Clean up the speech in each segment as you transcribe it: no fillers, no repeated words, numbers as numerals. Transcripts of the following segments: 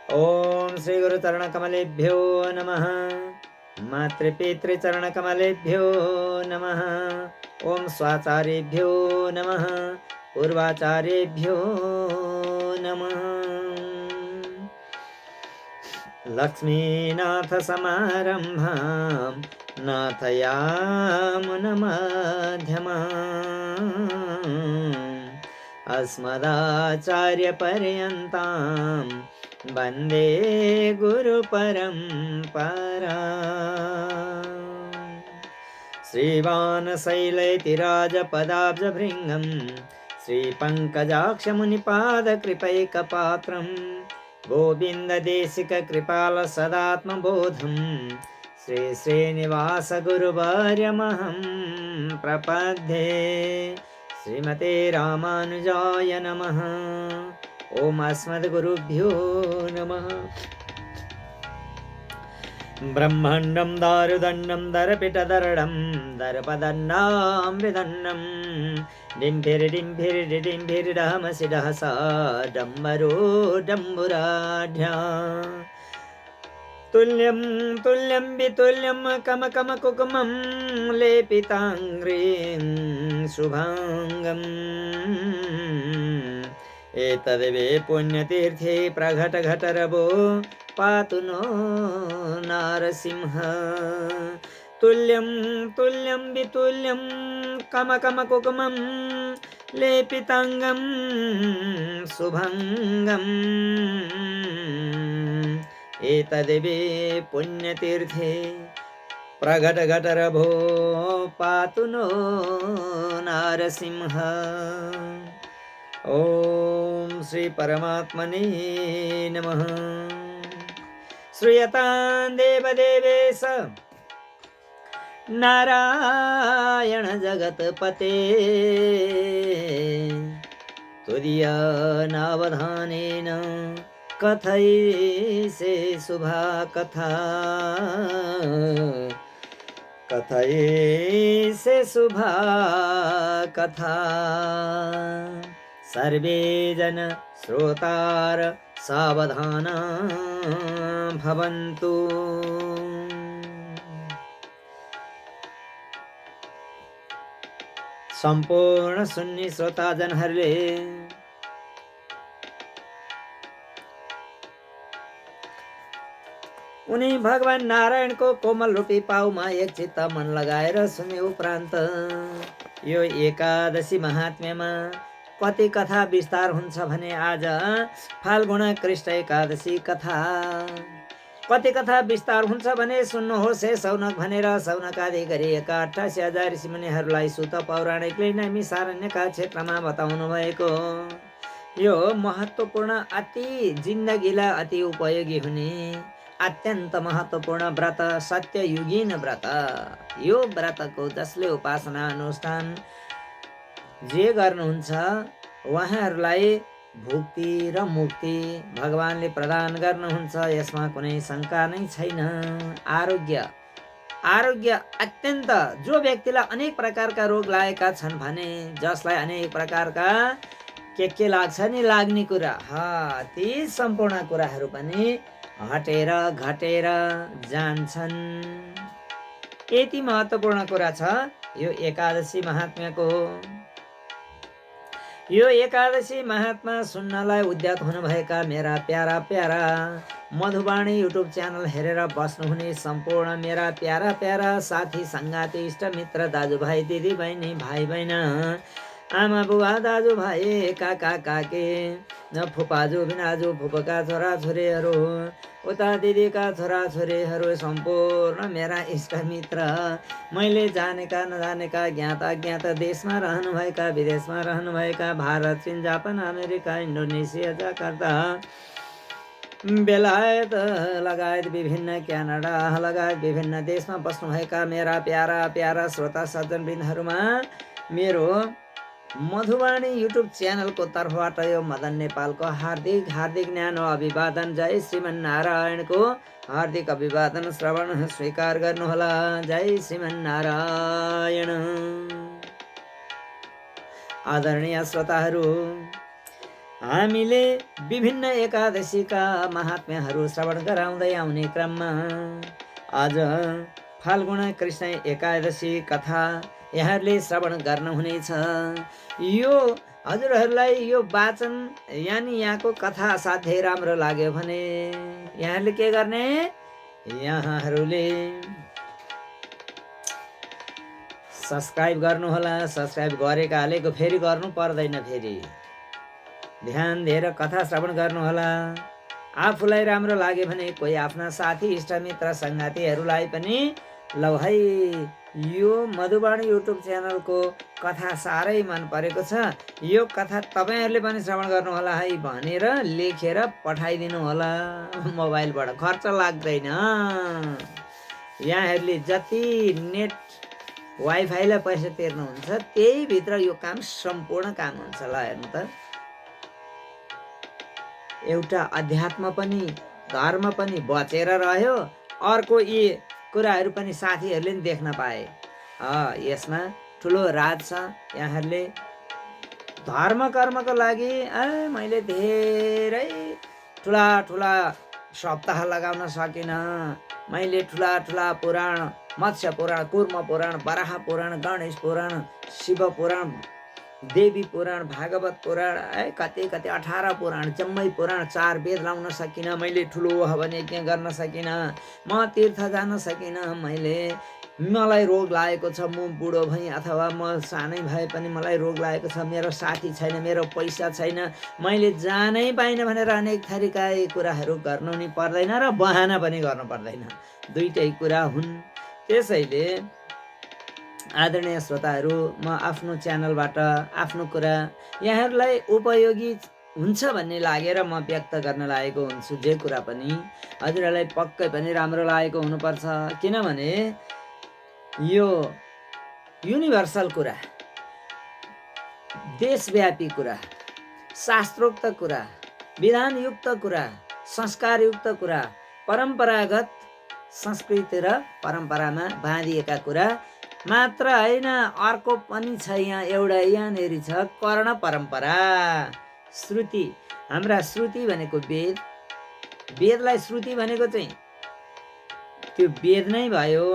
ओम श्री गुरु चरण कमलेभ्यो नमः। मातृपितृचरण कमलेभ्यो नमः। ओम स्वाचार्येभ्यो नमः। पूर्वाचार्येभ्यो नमः। लक्ष्मीनाथ समारंभां नाथयामुनमध्यमाम् अस्मदाचार्यपर्यन्तां वन्दे गुरुपरम्परा। श्रीवानशैलैतिराजपदाब्जभृङ्गं श्रीपङ्कजाक्षमुनिपादकृपैकपात्रं गोविन्ददेशिककृपालसदात्मबोधं श्री श्रीनिवासगुरुवर्यमहं प्रपद्ये। श्रीमते रामानुजाय नमः। ओम अस्मद्गुरुभ्यो नमः। ब्रह्माण्डं दारुदण्डं दरपिटदरडं दर्पदण्डामृदण्डं डिम्भिरिडिम्भिरिडिम्भिरिडहमसिडहसा डम्बरो डम्बुराढ्या तुल्यं तुल्यं वितुल्यं कमकमकुकुमं लेपिताङ्ग्रीं शुभाङ्गम् एतदेवे पुण्यतीर्थे प्रघटघटरवो पातु नो नारसिंह। तुल्यं तुल्यं वितुल्यं कमकमकुकुमं लेपिताङ्गं शुभङ्गम् एतदेवे पुण्यतीर्थे प्रघटघटरवो पातु नो नारसिंह। ओम श्री परमात्मने नमः। श्रूयतां देवदेवेश नारायण जगत्पते तुरीयानावधानेन कथयिष्ये शुभा कथा। कथयिष्ये शुभा कथा। सर्वे जन श्रोतार सावधाना भवन्तु। सम्पूर्ण सुन्नी श्रोता जनहरूले उनी भगवान नारायणको कोमल रूपी पाउमा एक चित्त मन लगाएर सुने उपरान्त यो एकादशी महात्म्यमा कति कथा विस्तार हुन्छ भने आज फाल्गुण कृष्ण एकादशी कथा। कति कथा विस्तार हुन्छ भने सुन्नुहोस् हे सौनक भनेर सौनक आदि गरिएका 88,000 ऋषिमुनिहरूलाई सुत पौराणिकले नैमिषारण्यका क्षेत्रमा बताउनु भएको यो महत्त्वपूर्ण अति जिन्दगीलाई अति उपयोगी हुने अत्यन्त महत्त्वपूर्ण व्रत सत्ययुगीन व्रत। यो व्रतको जसले उपासना अनुष्ठान जे गर्नुहुन्छ उहाँहरूलाई भुक्ति र मुक्ति भगवानले प्रदान गर्नुहुन्छ, यसमा कुनै शङ्का नै छैन। आरोग्य अत्यन्त जो व्यक्तिलाई अनेक प्रकारका रोग लागेका छन् भने जसलाई अनेक प्रकारका के लाग्छ नि लाग्ने कुरा ती सम्पूर्ण कुराहरू पनि हटेर घटेर जान्छन्। यति महत्त्वपूर्ण कुरा छ यो एकादशी महात्म्यको। यो एकादशी महात्मा सुन्नलाई उद्यत हुनुभएका मेरा प्यारा प्यारा मधुवाणी युट्युब च्यानल हेरेर बस्नुहुने सम्पूर्ण मेरा प्यारा प्यारा साथी सङ्गाती इष्टमित्र दाजुभाइ दिदी बहिनी भाइ बहिनी आमा बुवा दाजुभाइ काका काके फुपाजु भिनाजु फुपूका छोराछोरीहरू उता दिदीका छोराछोरीहरू सम्पूर्ण मेरा इष्टमित्र मैले जानेका नजानेका ज्ञात अज्ञात देशमा रहनुभएका विदेशमा रहनुभएका भारत चीन जापान अमेरिका इन्डोनेसिया जकार्ता बेलायत लगायत विभिन्न क्यानाडा लगायत विभिन्न देशमा बस्नुभएका मेरा प्यारा प्यारा श्रोता सज्जनवृन्दहरूमा मेरो मधुवाणी युट्युब च्यानलको तर्फबाट यो मदन नेपालको हार्दिक हार्दिक न्यानो अभिवादन। जय श्रीमन्नारायणको हार्दिक अभिवादन श्रवण स्वीकार गर्नुहोला। जय श्रीमन्नारायण। आदरणीय श्रोताहरू हामीले विभिन्न एकादशीका महात्म्यहरू श्रवण गराउँदै आउने क्रममा आज फाल्गुन कृष्ण एकादशी कथा यहाँहरूले श्रवण गर्नुहुनेछ। यो हजुरहरूलाई यो वाचन यानि यहाँको कथा असाध्यै राम्रो लाग्यो भने यहाँहरूले के गर्ने, यहाँहरूले सब्सक्राइब गर्नुहोला। सब्सक्राइब गरेकाले फेरि गर्नु पर्दैन, फेरि ध्यान दिएर कथा श्रवण गर्नुहोला। आफूलाई राम्रो लाग्यो भने कोही आफ्ना साथी इष्टमित्र सङ्गातीहरूलाई पनि ल है यो मधुवाणी युट्युब च्यानलको कथा साह्रै मन परेको छ, यो कथा तपाईँहरूले पनि श्रवण गर्नुहोला है भनेर लेखेर पठाइदिनु होला। मोबाइलबाट खर्च लाग्दैन। यहाँहरूले जति नेट वाइफाईलाई पैसा तिर्नुहुन्छ त्यही भित्र यो काम सम्पूर्ण काम हुन्छ। ल हेर्नु त, एउटा अध्यात्म पनि धर्म पनि बचेर रह्यो, अर्को यी कुराहरू पनि साथीहरूले नि देख्न पाए। यसमा ठुलो राज छ। यहाँहरूले धर्म कर्मको लागि मैले धेरै ठुला ठुला सप्ताह लगाउन सकिनँ। मैले ठुला ठुला पुराण, मत्स्य पुराण, कुर्म पुराण, वराह पुराण, गणेश पुराण, शिव पुराण, देवी पुराण, भागवत पुराण, कति कति 18 पुराण, जम्मै पुराण, 4 वेद लाउन सकिनँ। मैले ठुलो हवन यज्ञ गर्न सकिनँ। म तीर्थ जान सकिनँ। मलाई रोग लागेको छ, म बुढो भएँ अथवा म सानै भए पनि मलाई रोग लागेको छ, मेरो साथी छैन, मेरो पैसा छैन, मैले जानै पाइनँ भनेर अनेक थरीका कुराहरू गर्नु नि पर्दैन र बहाना पनि गर्नु पर्दैन। दुईटै कुरा हुन्। त्यसैले आदरणीय श्रोताहरू, म आफ्नो च्यानलबाट आफ्नो कुरा यहाँहरूलाई उपयोगी हुन्छ भन्ने लागेर म व्यक्त गर्न लागेको हुन्छु। जे कुरा पनि हजुरहरूलाई पक्कै पनि राम्रो लागेको हुनुपर्छ, किनभने यो युनिभर्सल कुरा, देशव्यापी कुरा, शास्त्रोक्त कुरा, विधानयुक्त कुरा, संस्कारयुक्त कुरा, परम्परागत संस्कृति र परम्परामा बाँधिएका कुरा मात्र होइन, अर्को पनि छ। यहाँ एउटा यहाँनिर छ कर्ण परम्परा, श्रुति। हाम्रा श्रुति भनेको वेद, वेदलाई श्रुति भनेको चाहिँ त्यो वेद नै भयो।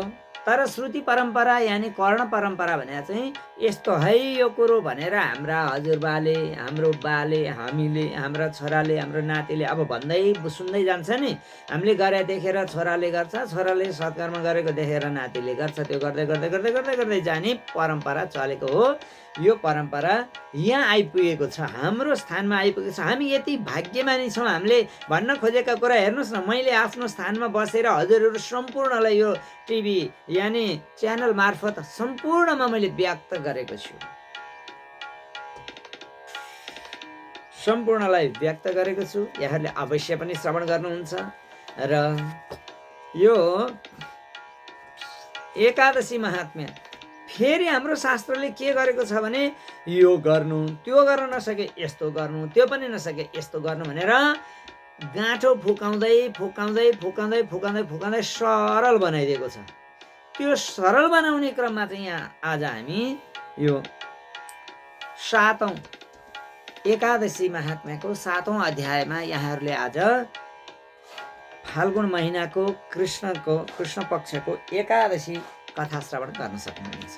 तर श्रुति परम्परा यानि कर्ण परम्परा भने चाहिँ यस्तो है यो कुरो भनेर हाम्रा हजुरबाले, हाम्रो बाले, हामीले, हाम्रा छोराले, हाम्रो नातिले अब भन्दै सुन्दै जान्छ नि। हामीले गरे देखेर छोराले गर्छ, छोराले सत्कर्म गरेको देखेर नातिले गर्छ, त्यो गर्दै गर्दै गर्दै गर्दै गर्दै जाने परम्परा चलेको हो। यो परम्परा यहाँ आइपुगेको छ, हाम्रो स्थानमा आइपुगेको छ। हामी यति भाग्यमानी छौँ। हामीले भन्न खोजेका कुरा हेर्नुहोस् न, मैले आफ्नो स्थानमा बसेर हजुरहरू सम्पूर्णलाई यो टिभी यानि च्यानल मार्फत सम्पूर्णमा मैले व्यक्त गरेको छु, सम्पूर्णलाई व्यक्त गरेको छु। यहाँहरूले अवश्य पनि श्रवण गर्नुहुन्छ। र यो एकादशी महात्म्य फेरि हाम्रो शास्त्रले के गरेको छ भने यो गर्नु, त्यो गर्न नसके यस्तो गर्नु, त्यो पनि नसके यस्तो गर्नु भनेर गाँठो फुकाउँदै फुकाउँदै फुकाउँदै फुकाउँदै फुकाउँदै सरल बनाइदिएको छ। त्यो सरल बनाउने क्रममा चाहिँ यहाँ आज हामी यो 7औं एकादशी महात्म्यको 7औं अध्यायमा यहाँहरूले आज फाल्गुन महिनाको कृष्ण पक्षको एकादशी कथा श्रवण गर्न सक्नुहुनेछ।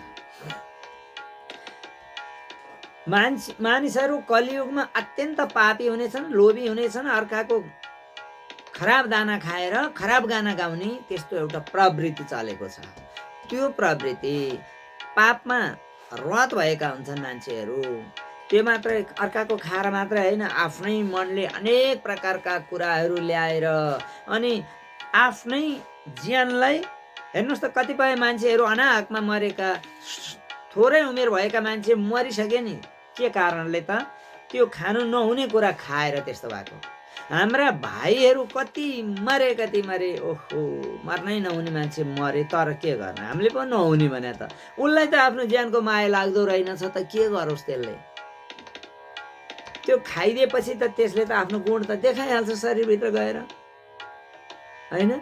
मानिसहरू कलियुगमा अत्यन्त पापी हुनेछन्, लोभी हुनेछन्, अर्काको खराब दाना खाएर खराब गाना गाउने त्यस्तो एउटा प्रवृत्ति चलेको छ। त्यो प्रवृत्ति पापमा रत भएका हुन्छन् मान्छेहरू। त्यो मात्र अर्काको खाएर मात्रै होइन, आफ्नै मनले अनेक प्रकारका कुराहरू ल्याएर अनि आफ्नै ज्यानलाई हेर्नुहोस् त, कतिपय मान्छेहरू अनाहकमा मरेका, थोरै उमेर भएका मान्छे मरिसके नि, के कारणले त त्यो खानु नहुने कुरा खाएर त्यस्तो भएको। हाम्रा भाइहरू कति मरे, ओहो मर्नै नहुने मान्छे मरे, तर के गर्न, हामीले पनि नहुने भने त उसलाई त आफ्नो ज्यानको माया लाग्दो रहेनछ त के गरोस् त्यसले। त्यो खाइदिएपछि त त्यसले त आफ्नो गुण त देखाइहाल्छ शरीरभित्र गएर, होइन?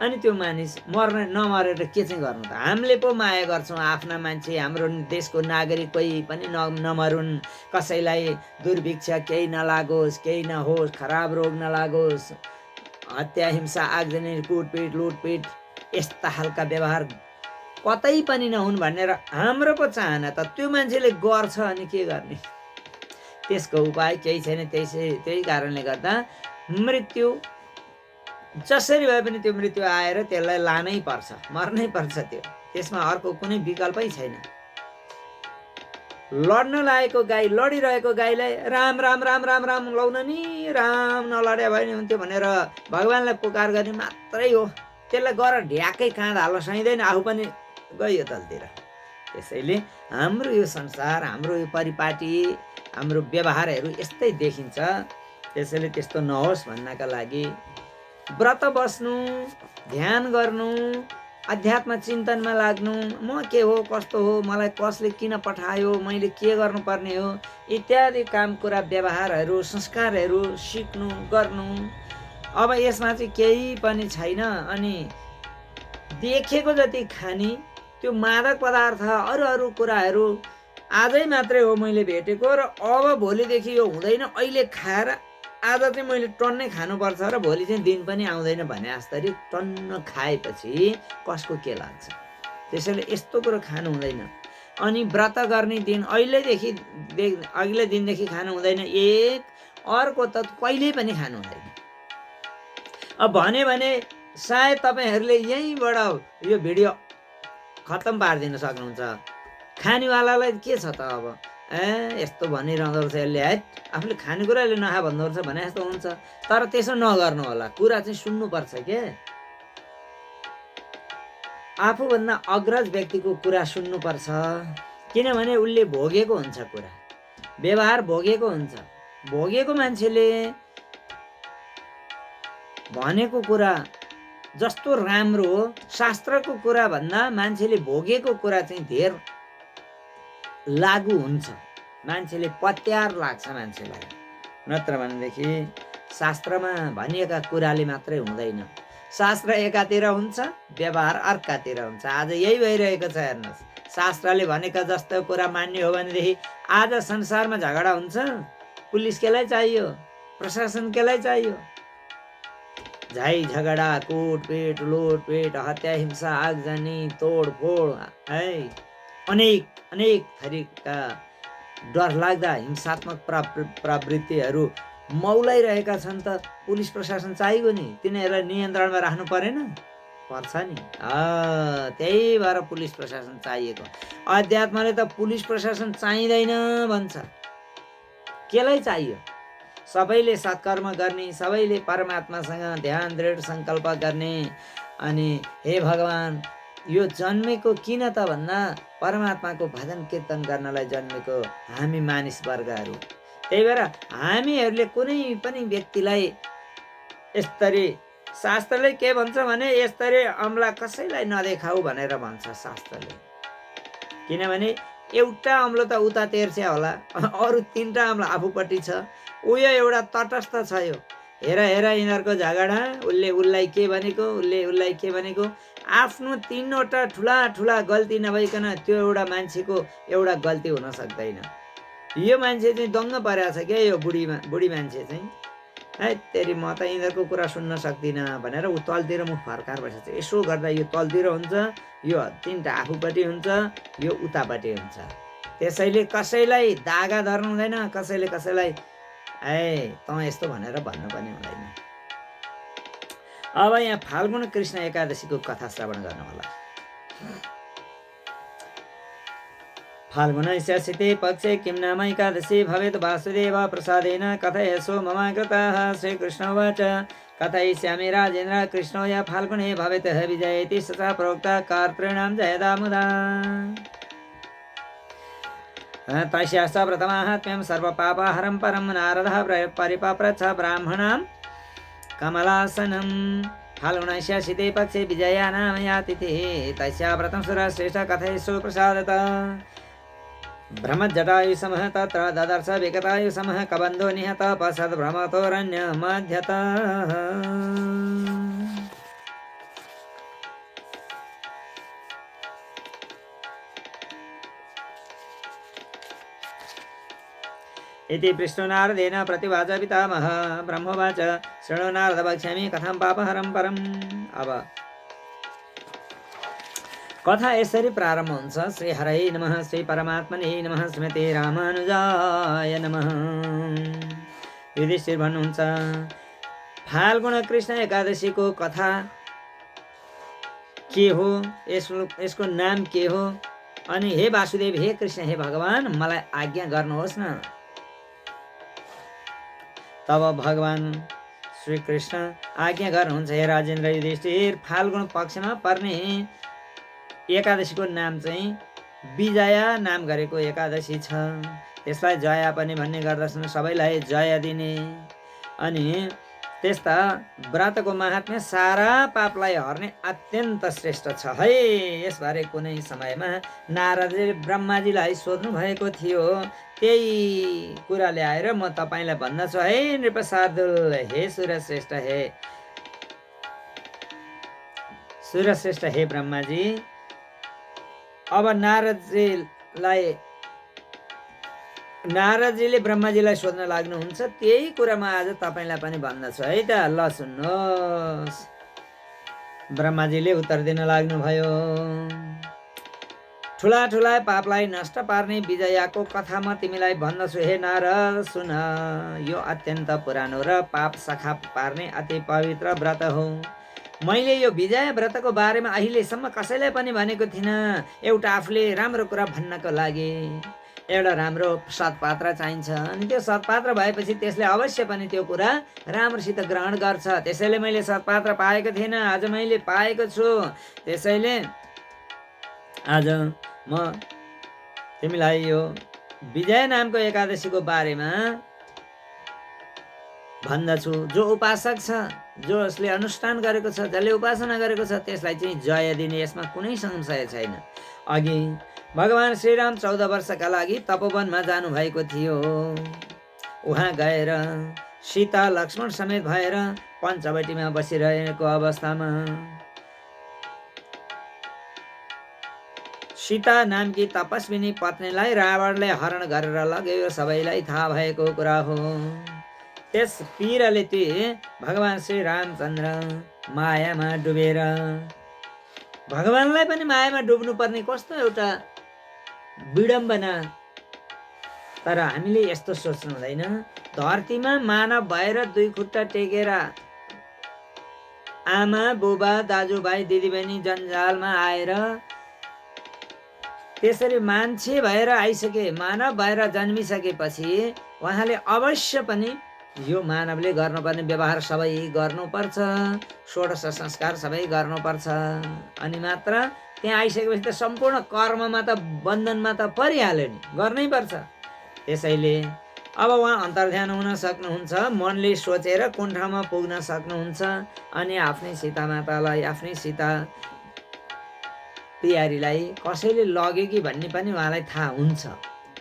अनि त्यो मानिस नमरेर के चाहिँ गर्नु त? हामीले पो माया गर्छौँ आफ्ना मान्छे, हाम्रो देशको नागरिक कोही पनि नमरुन्, कसैलाई दुर्भिक्ष केही नलागोस्, केही नहोस्, खराब रोग नलागोस्, हत्या हिंसा आगजनी कुटपिट लुटपिट यस्ता खालका व्यवहार कतै पनि नहुन् भनेर हाम्रो पो चाहना त। त्यो मान्छेले गर्छ अनि के गर्ने? त्यसको उपाय केही छैन। त्यही कारणले गर्दा मृत्यु जसरी भए पनि त्यो मृत्यु आएर त्यसलाई लानै पर्छ, मर्नै पर्छ त्यो। त्यसमा अर्को कुनै विकल्पै छैन। लड्न लागेको गाई, लडिरहेको गाईलाई राम राम राम राम राम लाउन नि, राम नलड्या भए नि हुन्थ्यो भनेर भगवान्लाई पुकार गर्ने मात्रै हो। त्यसलाई गर ढ्याकै काँध हाल्न सकिँदैन, आफू पनि गयो तलतिर। त्यसैले हाम्रो यो संसार, हाम्रो यो परिपाटी, हाम्रो व्यवहारहरू यस्तै देखिन्छ। त्यसैले त्यस्तो नहोस् भन्नका लागि व्रत बस्नु, ध्यान गर्नु, अध्यात्म चिन्तनमा लाग्नु, म के हो कस्तो हो, मलाई कसले किन पठायो, मैले के गर्नुपर्ने हो, इत्यादि काम कुरा व्यवहारहरू संस्कारहरू सिक्नु गर्नु। अब यसमा चाहिँ केही पनि छैन। अनि देखेको जति खाने त्यो मादक पदार्थ अरू कुराहरू आजै मात्रै हो मैले भेटेको, र अब भोलिदेखि यो हुँदैन, अहिले खाएर आज चाहिँ मैले टन्नै खानुपर्छ र भोलि चाहिँ दिन पनि आउँदैन भने जस्तरी टन्न खाएपछि कसको के लाग्छ? त्यसैले यस्तो कुरो खानु हुँदैन। अनि व्रत गर्ने दिन अघिल्लो दिनदेखि खानु हुँदैन। एक अर्को त कहिल्यै पनि खानु हुँदैन। अब भने सायद तपाईहरूले यहीँबाट यो भिडियो खत्तम पारिदिन सक्नुहुन्छ। खानेवालालाई के छ त अब, यस्तो भनिरहँदो रहेछ यसले, है आफूले खानेकुराले नखा भन्दो रहेछ भने जस्तो हुन्छ। तर त्यसो नगर्नु होला, कुरा चाहिँ सुन्नुपर्छ के। आफूभन्दा अग्रज व्यक्तिको कुरा सुन्नुपर्छ, किनभने उसले भोगेको हुन्छ कुरा, व्यवहार भोगेको हुन्छ। भोगेको मान्छेले भनेको कुरा जस्तो राम्रो हो, शास्त्रको कुरा भन्दा मान्छेले भोगेको कुरा चाहिँ धेर लागु हुन्छ। मान्छेले पत्यार लाग्छ मान्छेलाई। नत्र भनेदेखि शास्त्रमा भनिएका कुराले मात्रै हुँदैन। शास्त्र एकातिर हुन्छ, व्यवहार अर्कातिर हुन्छ। आज यही भइरहेको छ हेर्नुहोस्। शास्त्रले भनेका जस्तो कुरा मान्ने हो भनेदेखि आज संसारमा झगडा हुन्छ। पुलिस केलाई चाहियो, प्रशासन केलाई चाहियो? झै झगडा, कुटपिट लुटपिट, हत्या हिंसा आगजनी तोडफोड, है अनेक थरीका डरलाग्दा हिंसात्मक प्रवृत्तिहरू मौलाइरहेका छन्। त पुलिस प्रशासन चाहियो नि, तिनीहरूलाई नियन्त्रणमा राख्नु परेन? पर्छ नि। त्यही भएर पुलिस प्रशासन चाहिएको। अध्यात्मले त पुलिस प्रशासन चाहिँदैन भन्छ। केलाई चाहियो? सबैले सत्कर्म गर्ने, सबैले परमात्मासँग ध्यान दृढ सङ्कल्प गर्ने। अनि हे भगवान्, यो जन्मेको किन त भन्दा परमात्माको भजन कीर्तन गर्नलाई जन्मेको हामी मानिस वर्गहरू। त्यही भएर हामीहरूले कुनै पनि व्यक्तिलाई यसरी, शास्त्रले के भन्छ भने यसरी अम्ला कसैलाई नदेखाऊ भनेर भन्छ शास्त्रले। किनभने एउटा अम्लो त उता तेर्स्या होला, अरू तीनटा अम्ला आफूपट्टि छ। उयो एउटा तटस्थ छ। यो हेर यिनीहरूको झगडा, उसले उसलाई के भनेको, उसले उसलाई के भनेको। आफ्नो तीनवटा ठुला गल्ती नभइकन त्यो एउटा मान्छेको एउटा गल्ती हुन सक्दैन। यो मान्छे चाहिँ दङ्ग परेको छ क्या, यो बुढी मान्छे चाहिँ, है तेरि म त यिनीहरूको कुरा सुन्न सक्दिनँ भनेर ऊ तलतिर मुख फर्काएर बसेको छ। यसो गर्दा यो तलतिर हुन्छ, यो तीनटा आफूपट्टि हुन्छ, यो उतापट्टि हुन्छ। त्यसैले कसैलाई दागा धर्नु हुँदैन, कसैलाई तँ यस्तो भनेर भन्नु पनि हुँदैन। अब यहाँ फाल्गुन कृष्ण एकादशीको कथा श्रवण गर्नु होला। फाल्गुनस्य शीते पक्षे किं नाम एकादशी भवेत् वासुदेव प्रसादेन कथयसो ममाकृतः। श्रीकृष्ण उवाच कथयिष्यामि राजेन्द्र कृष्णो या फाल्गुने भवेत् विजयेति स प्रोक्ता कर्तॄणां जयदा मुदा। तस्याश्च व्रतमाहात्म्यं सर्वपापहरं परं नारदः परिपप्रच्छ ब्राह्मणां कमलासनं। फाल्गुनस्य शीते पक्षे विजया नाम या तिथिः तस्या व्रतं सुरश्रेष्ठ कथयिष्यो प्रसादतः। भ्रमज्जटायुसमः तत्र ददर्श विगतायुसमः कबन्धो निहतः पश्चाद् भ्रमतोरण्यमध्यतः। इति पृष्ठो नारदेन प्रतिवाच पितामह ब्रह्मवाच शृणु नारद वक्ष्यामि कथां पापहरं परम्। अब कथा यसरी प्रारम्भ हुन्छ। श्री हरै नमः, श्री परमात्मने नमः, श्रीमते रामानुजाय नमः। युधिष्ठिर भन्नुहुन्छ फाल्गुन कृष्ण एकादशीको कथा के हो, यसको नाम के हो, अनि हे वासुदेव, हे कृष्ण, हे भगवान, मलाई आज्ञा गर्नुहोस् न। तब भगवान श्री कृष्ण आज्ञा गर्नुहुन्छ, हे राजेन्द्र युधिष्ठिर, फाल्गुन पक्षमा पर्ने एकादशीको नाम चाहिँ विजया नाम गरेको एकादशी छ। त्यसलाई जया पनि भन्ने गर्दछन्, सबैलाई जय दिने। अनि त्यस्ता व्रतको महात्म्य सारा पापलाई हर्ने अत्यन्त श्रेष्ठ छ है। यसबारे कुनै समयमा नारदले ब्रह्माजीलाई सोध्नु भएको थियो। त्यही कुरा ल्याएर म तपाईँलाई भन्दछु है नृपशार्दुल, हे सूर्यश्रेष्ठ, हे ब्रह्माजी। अब नारदजीले ब्रह्माजीलाई सोध्न लाग्नुहुन्छ। त्यही कुरा म आज तपाईँलाई पनि भन्दछु है त, ल सुन्नुहोस्। ब्रह्माजीले उत्तर दिन लाग्नुभयो, ठुला ठुला पापलाई नष्ट पार्ने विजयाको कथा म तिमीलाई भन्दछु हे नारद, सुन। यो अत्यन्त पुरानो र पाप सखा पार्ने अति पवित्र व्रत हो। मैले यो विजय व्रतको बारेमा अहिलेसम्म कसैलाई पनि भनेको थिइनँ। एउटा आफूले राम्रो कुरा भन्नको लागि एउटा राम्रो सत्पात्र चाहिन्छ, अनि त्यो सत्पात्र भएपछि त्यसले अवश्य पनि त्यो कुरा राम्रोसित ग्रहण गर्छ। त्यसैले मैले सत्पात्र पाएको थिएन, आज मैले पाएको छु। त्यसैले आज म तिमीलाई यो विजय नामको एकादशीको बारेमा भन्दछु। जो उपासक छ, जो उसले अनुष्ठान गरेको छ, जसले उपासना गरेको छ, त्यसलाई चाहिँ जय दिने, यसमा कुनै संशय छैन। अघि भगवान श्रीराम 14 वर्षका लागि तपोवनमा जानुभएको थियो। उहाँ गएर सीता लक्ष्मण समेत भएर पञ्चवटीमा बसिरहेको अवस्थामा सीता नामकी तपस्विनी पत्नीलाई रावणले हरण गरेर लग्यो। सबैलाई थाहा भएको कुरा हो। त्यस पीरले भगवान श्री रामचन्द्र मायामा डुबेर, भगवानलाई पनि मायामा डुब्नु पर्ने कस्तो एउटा विडम्बना। तर हामीले यस्तो सोच्नु हुँदैन। धरतीमा मानव भएर 2 खुट्टा टेकेर आमा बुबा दाजुभाइ दिदीबहिनी जन्जालमा आएर त्यसरी मान्छे भएर आइसके, मानव भएर जन्मिसकेपछि उहाँले अवश्य पनि यो मानवले गर्नुपर्ने व्यवहार सबै गर्नुपर्छ, षोडश संस्कार सबै गर्नुपर्छ। अनि मात्र त्यहाँ आइसकेपछि त सम्पूर्ण कर्ममा त बन्धनमा त परिहाल्यो नि, गर्नै पर्छ। त्यसैले अब उहाँ अन्तर्ध्यान हुन सक्नुहुन्छ, मनले सोचेर कुन ठाउँमा पुग्न सक्नुहुन्छ, अनि आफ्नै सीता मातालाई, आफ्नै सीता प्यारीलाई कसैले लग्यो कि भन्ने पनि उहाँलाई थाहा हुन्छ।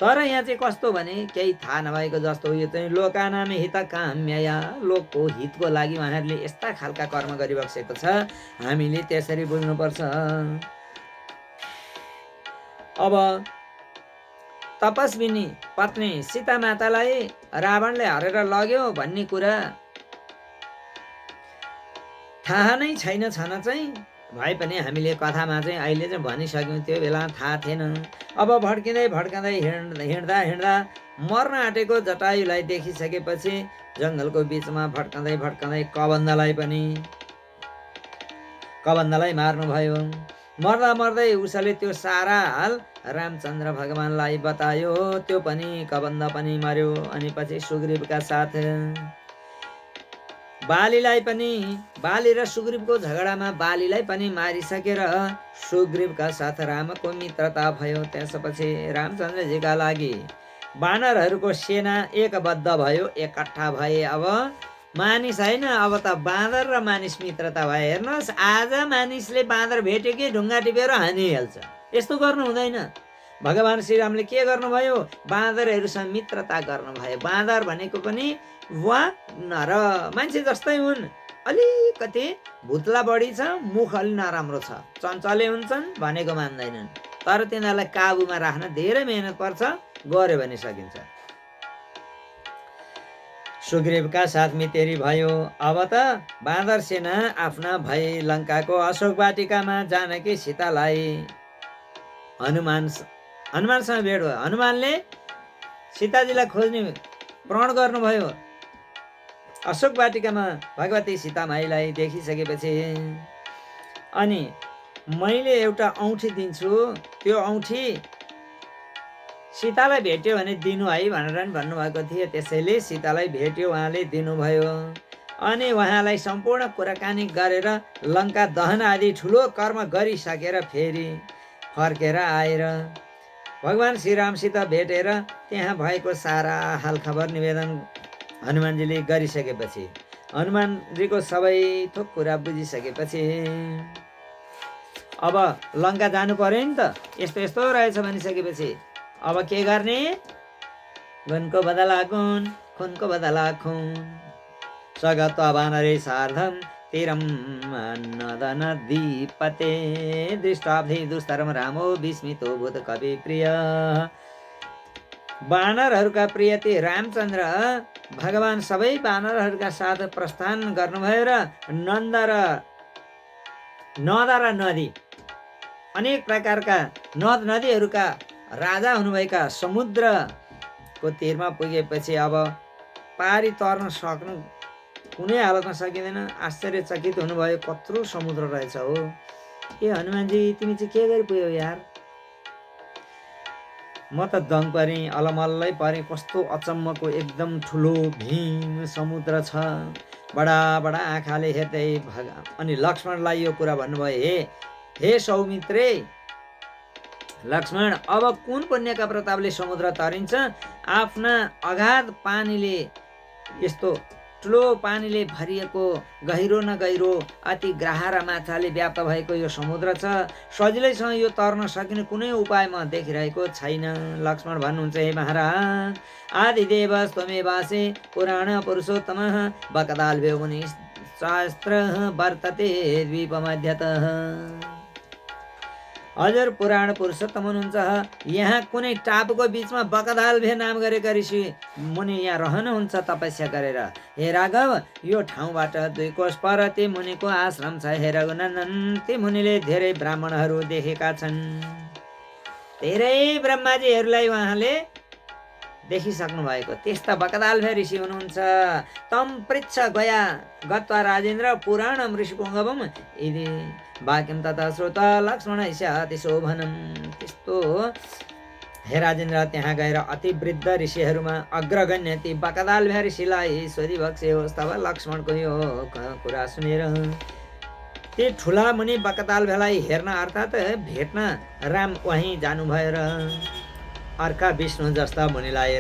तर यहाँ चाहिँ कस्तो भने केही थाहा नभएको जस्तो, यो चाहिँ लोकानाम हित काम्यया, लोकको हितको लागि उहाँहरूले यस्ता खालका कर्म गरिबसेको छ। हामीले त्यसरी बुझ्नुपर्छ। अब तपस्विनी पत्नी सीता मातालाई रावणले हरेर लग्यो भन्ने कुरा थाहा नै छैन छन चाहिँ, भए पनि हामीले कथामा चाहिँ अहिले चाहिँ भनिसक्यौँ, त्यो बेला थाहा थिएन। अब भड्किँदै भड्काउँदै हिँड्दा मर्न आँटेको जटायुलाई देखिसकेपछि जङ्गलको बिचमा भड्काउँदै कबन्धलाई मार्नुभयो। मर्दै उसले त्यो सारा हाल रामचन्द्र भगवानलाई बतायो। त्यो पनि कबन्ध पनि मर्यो। अनि पछि सुग्रीवका साथ बाली र सुग्रीवको झगडामा बालीलाई पनि मारिसकेर सुग्रीवका साथ रामको मित्रता भयो। त्यसपछि रामचन्द्रजीका लागि बानरहरूको सेना एकबद्ध भयो, एकट्ठा भए। अब मानिस होइन, अब त बाँदर र मानिस मित्रता भयो। हेर्नुहोस्, आज मानिसले बाँदर भेट्यो कि ढुङ्गा टिपेर हानिहाल्छ। यस्तो गर्नु हुँदैन। भगवान श्रीरामले के गर्नुभयो? बाँदरहरूसँग मित्रता गर्नुभयो। बाँदर भनेको पनि नर मान्छे जस्तै हुन्, अलिकति भुत्ला बढी छ, मुख अलि नराम्रो छ, चञ्चले हुन्छन्, भनेको मान्दैनन्। तर तिनीहरूलाई काबुमा राख्न धेरै मेहनत पर्छ, गर्यो भने सकिन्छ। सुग्रीवका साथ मितेरी भयो। अब त बाँदर सेना आफ्ना भई लङ्काको अशोक वाटिकामा जानकी सीतालाई हनुमानसँग भेट भयो। हनुमानले सीताजीलाई खोज्ने प्रण गर्नुभयो। अशोक वाटिकामा भगवती सीतामाईलाई देखिसकेपछि अनि मैले एउटा औँठी दिन्छु, त्यो औँठी सीतालाई भेट्यो भने दिनु है भनेर नि भन्नुभएको थियो। त्यसैले सीतालाई भेट्यो, उहाँले दिनुभयो। अनि उहाँलाई सम्पूर्ण कुराकानी गरेर लङ्का दहन आदि ठुलो कर्म गरिसकेर फेरि फर्केर आएर भगवान् श्रीरामसित भेटेर त्यहाँ भएको सारा हालखबर निवेदन हनुमानजीले गरिसकेपछि, हनुमानजीको सबै थोक कुरा बुझिसकेपछि अब लङ्का जानु पर्यो नि त। यस्तो यस्तो रहेछ भनिसकेपछि अब के गर्ने? गुणको बदला गुण, खुनको बदला खुन। स्वगत्वा वानरे सार्धम तिरम नदनदीपते दृष्टाब्धि दुस्तरम रामो विस्मितो भूत कवि प्रिय। वानरहरूका प्रिय ती रामचन्द्र भगवान सबै वानरहरूका साथ प्रस्थान गर्नुभयो र नद र नदी, अनेक प्रकारका नद नदीहरूका राजा हुनुभएका समुद्रको तीरमा पुगेपछि अब पारी तर्न सक्नु कुनै हालतमा सकिँदैन। आश्चर्यचकित हुनुभयो, कत्रो समुद्र रहेछ हो। ए हनुमानजी, तिमी चाहिँ के गरी पुग्यौ यार? म त दङ परेँ, अलमल्लै परेँ। कस्तो अचम्मको एकदम ठुलो भीम समुद्र छ। बडा बडा आँखाले हेर्दै अनि लक्ष्मणलाई यो कुरा भन्नुभयो, हे सौमित्रे लक्ष्मण, अब कुन पुण्यका प्रतापले समुद्र तरिन्छ? आफ्ना अगाध पानीले, यस्तो ठुलो पानीले भरिएको गहिरो न गहिरो अति ग्राह र माछाले व्याप्त भएको यो समुद्र छ। सजिलैसँग यो तर्न सकिने कुनै उपाय म देखिरहेको छैन। लक्ष्मण भन्नुहुन्छ, हे महाराज, आदिदेव त्वमेवासि पुराण पुरुषोत्तम बकदाल्भ्यो मुनि शास्त्र वर्तते द्वीपमध्यतः। हजुर पुराण पुरुषोत्तम हुनुहुन्छ। यहाँ कुनै टापुको बिचमा बकदाल्भे नाम गरेका ऋषि मुनि यहाँ रहनुहुन्छ तपस्या गरेर। हे राघव, यो ठाउँबाट 2 कोश पर ती मुनिको आश्रम छ। हे रघुनन्दन, ती मुनिले धेरै ब्राह्मणहरू देखेका छन्। धेरै ब्रह्माजीहरूलाई उहाँले देखिसक्नु भएको त्यस्ता बकदाल्भे ऋषि हुनुहुन्छ। तम पृच्छ गया गत्वा राजेन्द्र पुराणम ऋषिपुङ्गवम यदि वाक्यम तथा श्रोता लक्ष्मण स्यात् शोभनम। त्यस्तो हे राजेन्द्र, त्यहाँ गएर अति वृद्ध ऋषिहरूमा अग्रगण्य ती बकदाल्भे ऋषिलाई सोधिबक्स्योस्। तब लक्ष्मणको यो कुरा सुनेर ती ठुला मुनि बकदाल्भेलाई हेर्न अर्थात् भेट्न राम वहीँ जानुभयो र अर्का विष्णु जस्ता मुनिलाई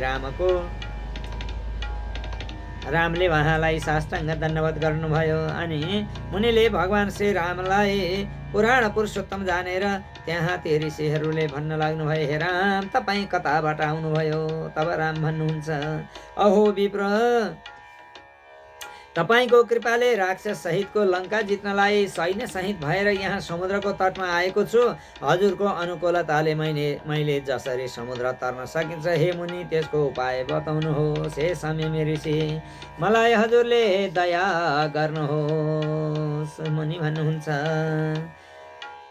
रामले उहाँलाई साष्टाङ्ग दण्डवत गर्नुभयो। अनि मुनिले भगवान श्री रामलाई पुराण पुरुषोत्तम जानेर त्यहाँ ती ऋषिहरूले भन्न लाग्नुभयो, हे राम, तपाईँ कताबाट आउनुभयो? तब राम भन्नुहुन्छ, अहो विप्र, तपाईको कृपाले राक्षस सहितको लङ्का जित्नलाई सैन्य सहित भएर यहाँ समुद्रको तटमा आएको छु। हजुरको अनुकूलताले मैले जसरी समुद्र तर्न सकिन्छ, हे मुनि, त्यसको उपाय बताउनुहोस्। हे संयमी ऋषि, मलाई हजुरले दया गर्नुहोस्। मुनि भन्नुहुन्छ,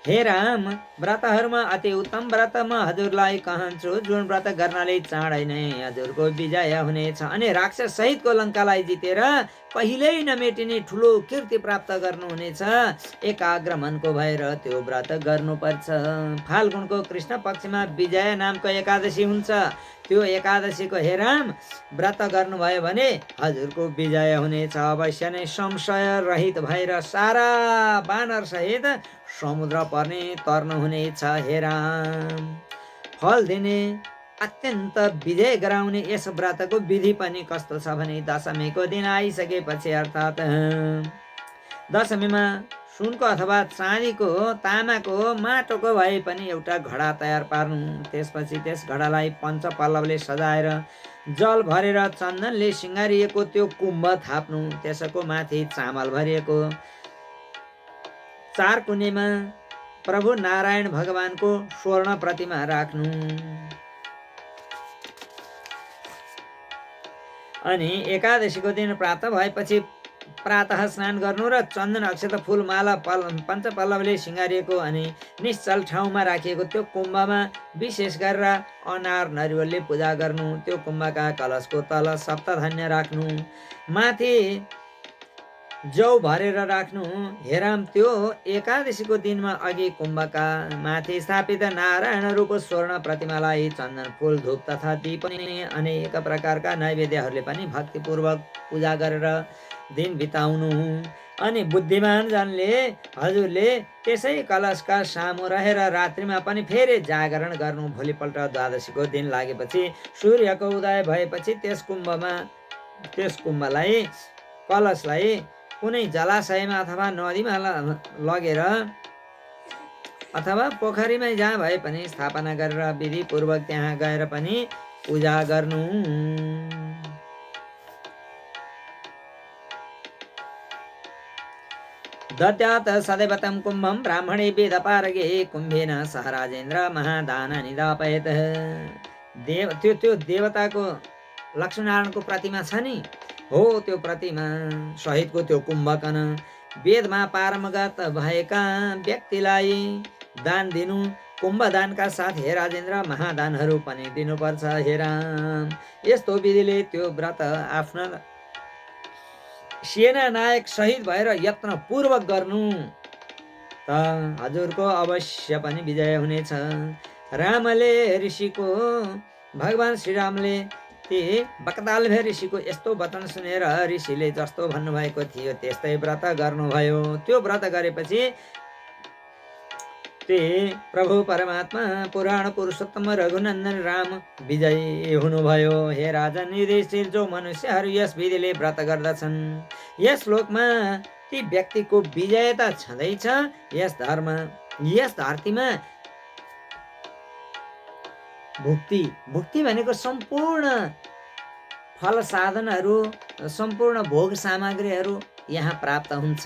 हे राम, व्रतहरूमा अति उत्तम व्रत म हजुरलाई कहन्छु, जुन व्रत गर्नाले चाँडै नै हजुरको विजय हुनेछ अनि राक्षस सहितको लङ्कालाई जितेर कहिल्यै नमेटिने ठुलो कीर्ति प्राप्त गर्नुहुनेछ। एकाग्र मनको भएर त्यो व्रत गर्नुपर्छ। फाल्गुनको कृष्ण पक्षमा विजय नामको एकादशी हुन्छ। त्यो एकादशीको हे राम व्रत गर्नुभयो भने हजुरको विजय हुनेछ। अवश्य नै संशय रहित भएर सारा वानर सहित समुद्र पर्ने तर्न हुनेछ। हे राम, फल दिने अत्यन्त विजय गराउने यस व्रतको विधि पनि कस्तो छ भने दशमीको दिन आइसकेपछि अर्थात् दशमीमा सुनको अथवा चाँदीको, तामाको, माटोको भए पनि एउटा घडा तयार पार्नु। त्यसपछि त्यस घडालाई पञ्चपल्लवले सजाएर जल भरेर चन्दनले सिँगारिएको त्यो कुम्भ थाप्नु। त्यसको माथि चामल भरिएको 4 कुनेमा प्रभु नारायण भगवानको स्वर्ण प्रतिमा राख्नु। अनि एकादशीको दिन प्रातः भएपछि प्रातः स्नान गर्नु र चन्दन अक्षत फुल माला पञ्चपल्लवले सिँगारिएको अनि निश्चल ठाउँमा राखिएको त्यो कुम्भमा विशेष गरेर अनार नरिवलले पूजा गर्नु। त्यो कुम्भका कलशको तल सप्तधान्य राख्नु, माथि जौ भरेर राख्नु। हेराम त्यो एकादशीको दिनमा अघि कुम्भका माथि स्थापित नारायण रूप स्वर्ण प्रतिमालाई चन्दन फुल धूप तथा दीप अनेक प्रकारका नैवेद्यहरूले पनि भक्तिपूर्वक पूजा गरेर दिन बिताउनु। अनि बुद्धिमान जनले हजुरले त्यसै कलशका सामु रहेर रात्रिमा पनि फेरि जागरण गर्नु। भोलिपल्ट द्वादशीको दिन लागेपछि सूर्यको उदय भएपछि त्यस कुम्भलाई कलशलाई कुनै जलाशयमा अथवा नदीमा लगेर अथवा पोखरीमै जहाँ भए पनि स्थापना गरेर विधिपूर्वक त्यहाँ गएर पनि पूजा गर्नु। दद्यात् सदैव तं कुम्भं ब्राह्मणे वेदपारगे कुम्भेन सह राजेन्द्र महादान निदापयत। त्यो देवताको लक्ष्मीनारायणको प्रतिमा छ नि, हो त्यो प्रतिमा सहितको त्यो कुम्भकन वेदमा पारङ्गत भएका व्यक्तिलाई दान दिनु। कुम्भदानका साथ हे राजेन्द्र महादानहरू पनि दिनुपर्छ। हे राम, यस्तो विधिले त्यो व्रत आफ्ना सेना नायक शहीद भएर यत्न पूर्वक गर्नु त हजुरको अवश्य पनि विजय हुनेछ। रामले ऋषिको भगवान श्रीरामले ती बकतालभे ऋषिको यस्तो वचन सुनेर ऋषिले जस्तो भन्नुभएको थियो त्यस्तै व्रत गर्नुभयो। त्यो व्रत गरेपछि ते प्रभु परमात्मा पुराण पुरुषोत्तम रघुनन्दन राम विजयी हुनुभयो। हे राजन युधिष्ठिर, जो मनुष्यहरू यस विधिले व्रत गर्दछन् यस श्लोकमा ती व्यक्तिको विजयता छँदैछ। यस धरतीमा भुक्ति भनेको सम्पूर्ण फल साधनहरू, सम्पूर्ण भोग सामग्रीहरू यहाँ प्राप्त हुन्छ।